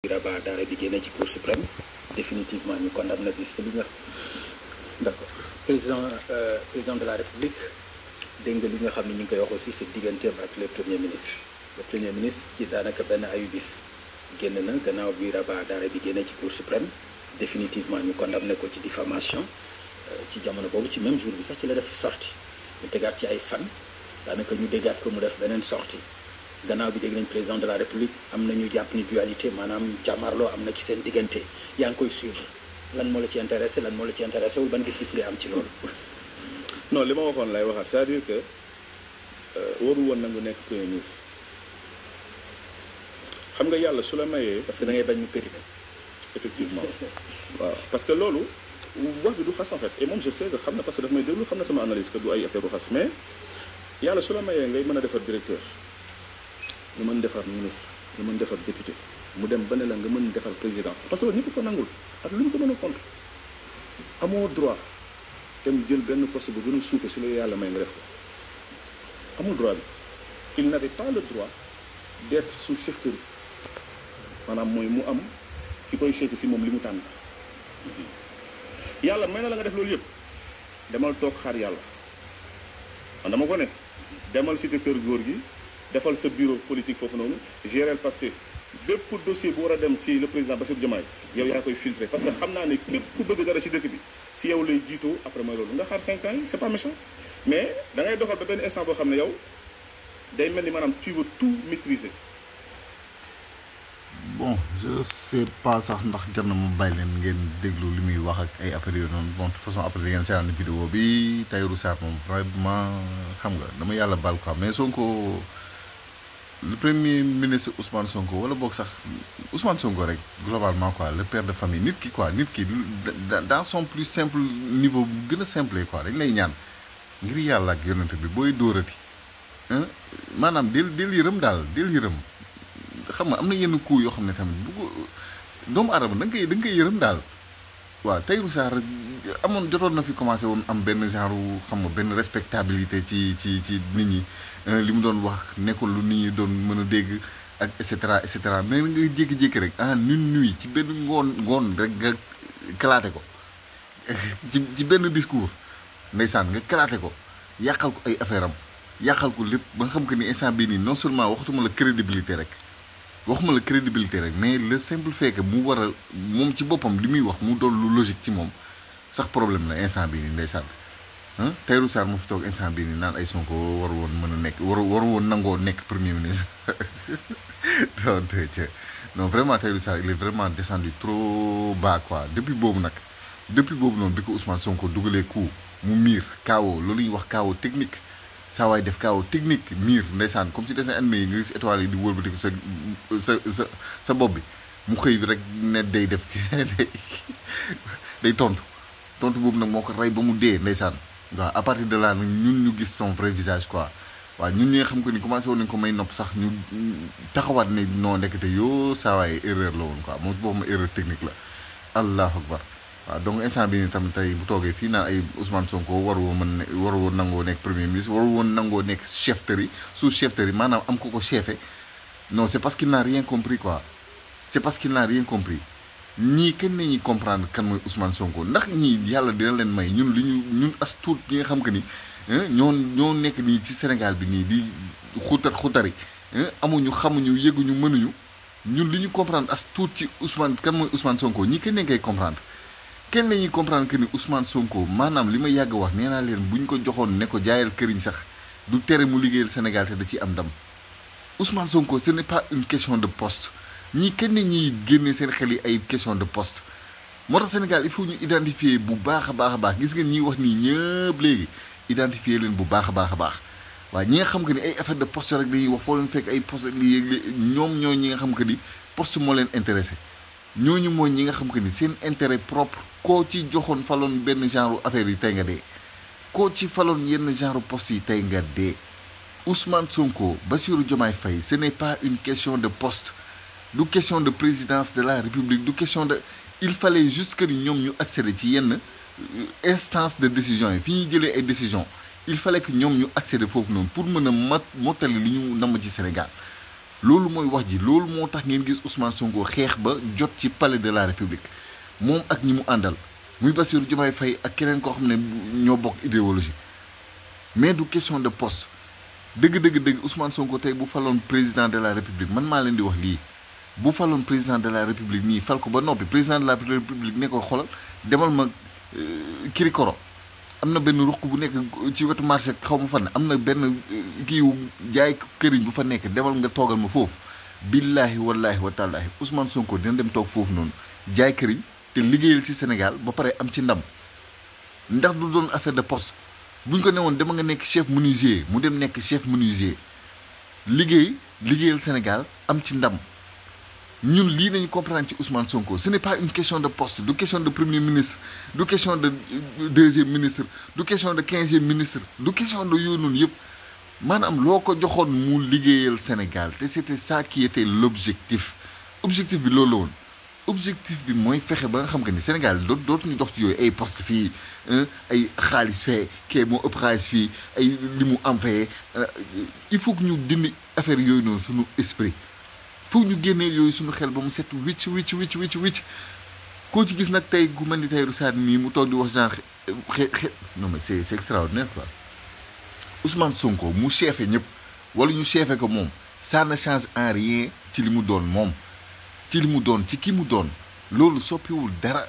Rabat daara bi génne ci Cour suprême définitivement ñu condamné bis li nga d'accord président de la République dégg nga li nga xam ne ñu ngi koy wax aussi c'est digganteem ak le premier ministre ci daanaka benn ayu bis génn na gannaaw bi Rabat daara bi génne ci Cour suprême définitivement ñu condamné ko ci diffamation ci jamono boobu ci même jour bi sax ci la def sortie ñu tegaat ci ay fan daanaka ñu déggaat ko mu def beneen sortie gannaaw bi dégg nañ président de la République am na ñu jàpp ni dualité maanaam jàmmarloo am na ci seen diggante yaa ngi koy suivre lan moo la ci intéressé lan moo la ci intéressé wul ban gis-gis ngay am ci loolu. non li ma waxoon lay waxaat c'est-à-dire que waru woon nangu nekk premier ministre xam nga yàlla su la mayee. parce que da ngay bañ ñu périmé. effectivement waaw parce que loolu wax bi du xas en fait et moom je sais que xam na parce que daf may déglu xam na sama analyse que du ay affaire bu xas mais yàlla su la mayee ngay mën a defar directeur. nga mën defar ministre nga mën defar député mu dem ba ne la nga mën defar président parce que loolu ñëpp ko nangul ak lu ñu ko mën a contre amoo droit dem jël benn poste bu gën a suufe su la yàlla may nga def ko amul droit bi il n'avait pas le droit d'être sous chefferie maanaam mooy mu am ki koy chef si moom li mu tànn yàlla may na la nga def loolu yëpp demal toog xaar yàlla man dama ko ne demal cité kër góor gi defal sa bureau politique foofu noonu gérer le Pastef bépp dossier bu war a dem ci le président Bassirou Diomaye yow yaa koy filtrer parce que xam naa ne képp ku bëgg dara ci dëkk bi si yow lay jiitoo après mooy loolu nga xaar 5 ans yi c'est pas méchant mais da ngay doxal ba benn instant boo xam ne yow day mel ni maanaam tu veux tout maîtriser. bon je sais pas sax ndax jar na ma bàyyi leen ngeen déglu li muy wax ak ay affaires yooyu noonu bon de toute façon après ngeen seetaan vidéo bi Tahirou Sarr moom vraiment xam nga dama yàlla baal quoi mais Sonko. Le premier ministre Ousmane Sonko wala boog sax Ousmane Sonko rek globalement quoi le père de famille nit ki quoi nit ki dans son plus simple niveau bu gën a simple quoi dañ lay ñaan ngir yàlla ak yonent bi booy dóorati maanaam del yërëm daal del yërëm xam nga am na yenn coup yoo xam ne tamit bu ko doomu aadama da nga koy yërëm daal waaw Tahirou Sarr amoon jotoon na fi commencé woon am benn genre xam nga benn respectabilité ci nit ñi li mu doon wax nekkul lu nit ñi doon mën a dégg ak et cetera mais nga jékki-jékki rek une nuit ci benn ngoon rek nga kalaate ko ci benn discours ndeysaan nga kalaate ko yàqal ko ay affaire am yàqal ko lépp ba nga xam que ni instant bii nii non seulement waxtuma la crédibilité rek mais le simple fait que mu war a moom ci boppam li muy wax mu doon lu logique ci moom sax problème la instant bii nii ndeysaan Tahirou Sarr mu fi toog instant bii nii naan ay Sonko waru woon mën a nekk waru woon nangoo nekk premier ministre non vraiment Tahirou Sarr il est vraiment descendu trop bas quoi depuis boobu noonu bi ko Ousmane Sonko dugalee coup mu miir KO loolu ñuy wax KO technique saa waay def KO technique miir ndeysaan comme ci dessin animé yi nga gis étoiles yi di wëlbatiku sa bopp bi mu xëy bi rek ne day def day tontu boobu nag moo ko rey ba mu dee ndeysaan waaw à partir de là nag ñun ñu gis son vrai visage quoi waaw ñun ñi nga xam que ni commencé woon nañu ko may nopp sax ñu taxawaat ne non ndekete yoo saa waay erreur la woon quoi moom boobu ma erreur technique la allahu akbar waaw donc instant bi ni tamit tey bu toogee fii naan ay Ousmane Sonko waru woon nangoo nekk premier ministre waru woon nangoo nekk chefferie sous chefferie maanaam am ko chefé non c'est parce qu'il n'a rien compris quoi c'est parce qu'il n'a rien compris ñii kenn nañuy comprendre kan mooy Ousmane Sonko ndax ñii yàlla dina leen may ñun as tuut gi nga xam que ni ñoo nekk nii ci Sénégal bi nii di xutari amuñu xamuñu yëguñu mënuñu ñun li ñu comprendre as tuut ci Ousmane kan mooy Ousmane Sonko ñii kenn nañ koy comprendre kenn nañuy comprendre que ni Ousmane Sonko maanaam li ma yàgg wax nee naa leen bu ñu ko joxoon ne ko jaayal këriñ sax du tere mu liggéeyal Sénégal te da ciy am ndam Ousmane Sonko ce n'est pas une question de poste ñii kenn ñuy génne seen xel yi ay question de poste moo tax Sénégal il faut ñu identifier bu baax a baax gis ngeen ñiy wax nii ñëpp léegi identifier leen bu baax a baax waaye ñi nga xam que ni ay affaire de poste rek dañuy wax foo leen fekk ay poste lii ñoom ñoo ñi nga xam que ni poste moo leen intéressé ñooñu mooy ñi nga xam que ni seen intérêt propre koo ci joxoon faloon benn genre affaire yi tey nga dee koo ci faloon yenn genre poste yi tey nga dee Ousmane Sonko Bassirou Diomaye Faye ce n'est pas une question de poste du question de présidence de la République du question de il fallait juste que ñoom ñu accéder ci yenn instance de décision yi fi ñuy jëlee ay décision il fallait que ñoom ñu accéder foofu noonu pour mën a mottali li ñu namm ci Sénégal loolu mooy wax ji loolu moo tax ngeen gis Ousmane Sonko xeex ba jot ci palais de la République moom ak ñi mu àndal muy Bassirou Diomaye Faye ak keneen koo xam ne ñoo bokk idéologie mais du question de poste dëgg Ousmane Sonko tey bu faloon président de la République man maa leen di wax lii bu faloon président de la République nii fal ko ba noppi président de la République ne ko xoolal demal ma Kirikoro am na benn ruq bu nekk ci wetu marché xaw ma fa ne am na benn kiiwu jaay këriñ bu fa nekk demal nga toogal ma foofu billaahi wallaahi wa taalaahi Ousmane Sonko dina dem toog foofu noonu jaay këriñ te liggéeyal ci Sénégal ba pare am ci ndam ndax du doon affaire de poste buñ ko newoon dama nga nekk chef menuisier mu dem nekk chef menuisier liggéeyal Sénégal am ci ndam ñun lii nañu comprendre ci Ousmane Sonko ce n'est pas une question de poste du question de premier ministre du question de deuxième ministre du question de 15e ministre du question de yooyu noonu yëpp maanaam loo ko joxoon mu liggéeyal Sénégal te c'était ça qui était objectif bi loolu la woon objectif bi mooy fexe ba nga xam que ni Sénégal dootuñu dox ci yooyu ay poste fii ay xaalis fee kee moo ëpp xaalis fii ay li mu am fee il faut que ñu dindi affaire yooyu noonu suñu esprit faut ñu génnee yooyu suñu xel ba mu set wicc koo ci gis nag tey gu mel ni tey Roussane mii mu toog di wax genre non mais c'est extraordinaire quoi Ousmane Sonko mu chefé ñëpp wala ñu chefé ko moom ça ne change en rien ci li mu doon moom ci li mu doon ci ki mu doon loolu soppiwul dara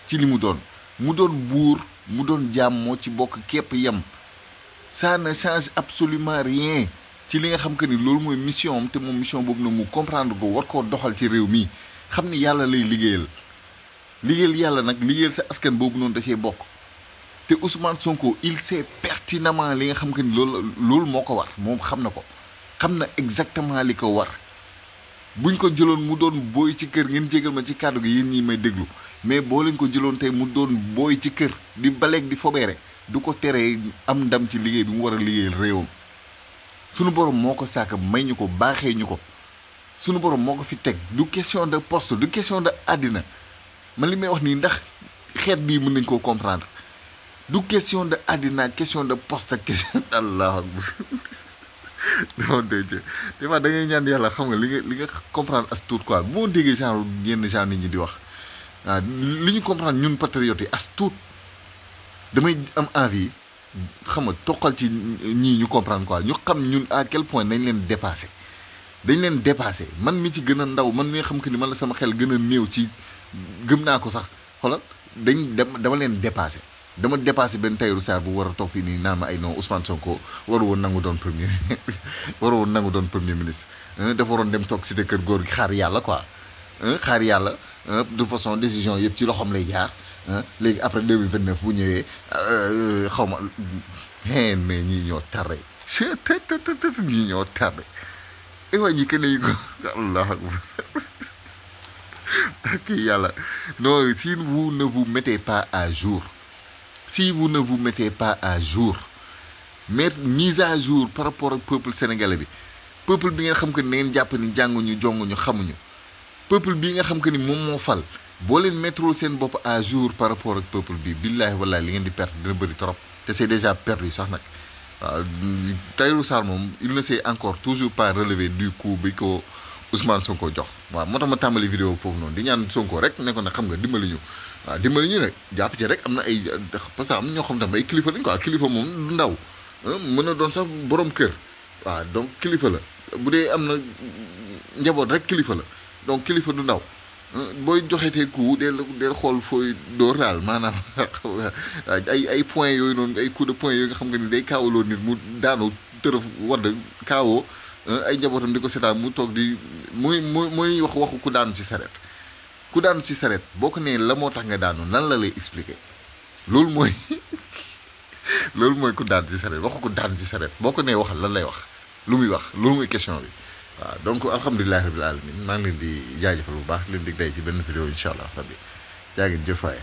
ci li mu doon buur mu doon jaam moo ci bokk képp yem ça ne change absolument rien ci li nga xam que ni loolu mooy mission am te moom mission boobu na mu comprendre ko war koo doxal ci réew mi xam ni yàlla lay liggéeyal yàlla nag liggéeyal sa askan boobu noonu da cee bokk te Ousmane Sonko il sait pertinemment li nga xam que ni loolu moo ko war moom xam na ko xam na exactement li ko war buñ ko jëloon mu doon booy ci kër ngeen jégal ma ci kàddu gi yéen ñi may déglu mais boo leen ko jëloon tey mu doon booy ci kër di baleeg di fobeere du ko teree am ndam ci liggéey bi mu war a liggéeyal réewam sunu borom moo ko sàkk may ñu ko baaxee ñu ko sunu borom moo ko fi teg du question de poste du question de àddina man li may wax nii ndax xeet bii mën nañ koo comprendre du question de àddina question de poste ak question allahu akbar dama dégg des fois da ngay ñaan yàlla xam nga li nga comprendre as tuut quoi bu ma déggee genre yenn genre nit ñi di wax waaw li ñu comprendre ñun patriotes yi as tuut damay am envie xam nga toqal ci ñii ñu comprendre quoi ñu xam ñun à quel point dañ leen dépassé man mi ci gën a ndaw man mi nga xam que ni man la sama xel gën a néew ci gëm naa ko sax xoolal dama leen dépassé benn Tahirou Sarr bu war a toog fii nii naan ma ay non Ousmane Sonko waru woon nangu doon premier ministre dafa waroon dem toog cité kër góor gi xaar yàlla quoi xaar yàlla de façon décision yëpp ci loxoom lay jaar léegi après 2029 bu ñëwee xaw ma mais ñii ñoo tardé ñii ñoo tardé waa ñi kenn yi ko allah akbar ak yàlla non si vous ne vous mettez pas à jour mise à jour par rapport ak peuple sénégalais bi peuple bi nga xam que ni ngeen jàpp ni jànguñu jonguñu xamuñu peuple bi nga xam que ni moom moo fal boo leen mettre seen bopp à jour par rapport ak peuple bi billaahi wallaahi li ngeen di perdre dina bëri trop te c'est déjà perdu sax nag waaw Tahirou Sarr moom il ne s'est encore toujours pas relevé du coup bi ko Ousmane Sonko jox waaw moo tax ma tàmbali vidéo foofu noonu di ñaan Sonko rek ne ko nag xam nga dimbali ñu waaw dimbali ñu nag jàpp ci rek am na ay parce que am na ñoo xam tam ay kilifa lañ quoi kilifa moom du ndaw mën na doon sax borom kër waaw donc kilifa la bu dee am na njaboot rek kilifa la donc kilifa du ndaw booy joxetee coup del xool fooy door daal maanaam ay points yooyu noonu ay coup de poing yooyu nga xam nga ni day kaawaloo nit mu daanu tërëf wadd kaawoo ay njabootam di ko seetaan mu toog di muy waxu ku daanu ci sareet boo ko nee la moo tax nga daanu nan la lay expliquer loolu mooy ku daanu ci sareet waxu ku daanu ci sareet boo ko nee waxal lan lay wax lu muy wax loolu mooy question bi waaw donc alhamdulilah rabbil alamin maa ngi leen di jaajëfal bu baax leen dig day ci benn vidéo incha allah rabbi jaa ngeen jëf waaye